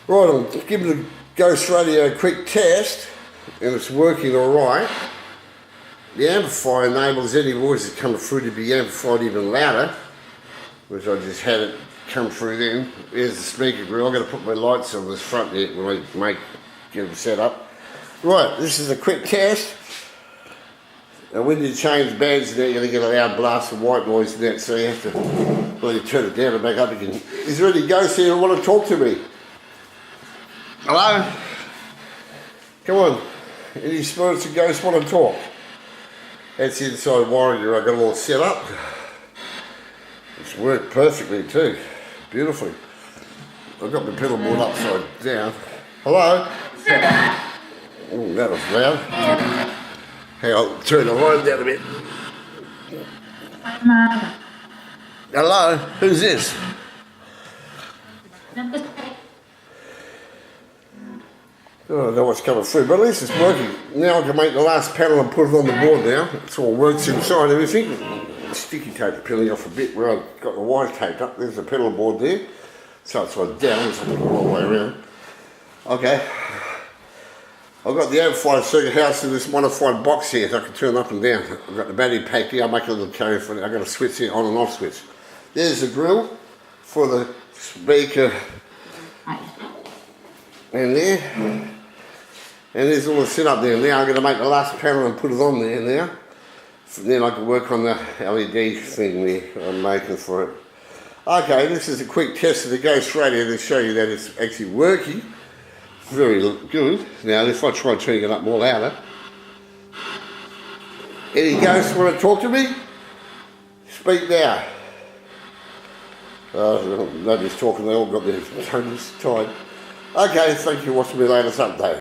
Right, I'm giving the Ghost Radio a quick test, and it's working alright. The amplifier enables any voices coming through to be amplified even louder, which I just had it come through then. There's the speaker grill. I'm going to put my lights on this front there when I get them set up. Right, this is a quick test. And when you change bands now, you're going to get a loud blast of white noise in that, so you have to, well, you turn it down and back up again. Is there any ghosts here who want to talk to me? Hello? Come on. Any spirits and ghosts want to talk? That's the inside wiring I got it all set up. It's worked perfectly too. Beautifully. I've got my pedal board upside down. Hello? Oh, that was loud. Hey, I'll turn the line down a bit. Hello? Who's this? Oh, I don't know what's coming through, but at least it's working. Now I can make the last panel and put it on the board now. It's all works inside everything. Sticky tape peeling off a bit where I've got the wire taped up. There's the pedal board there. So it's like down, so I can go all the way around. Okay. I've got the amplifier circuit house in this modified box here, so I can turn up and down. I've got the battery pack here. I'll make a little carry for it. I've got a switch here, on and off switch. There's the grill for the speaker. And there. And there's all the setup there. Now I'm going to make the last panel and put it on there now. Then I can work on the LED thing there I'm making for it. Okay, this is a quick test of the Ghost Radio to show you that it's actually working. Very good. Now if I try turning it up more louder. Any ghosts want to talk to me? Speak now. Nobody's talking, they all got their tongues tied. Okay, thank you for watching my latest update.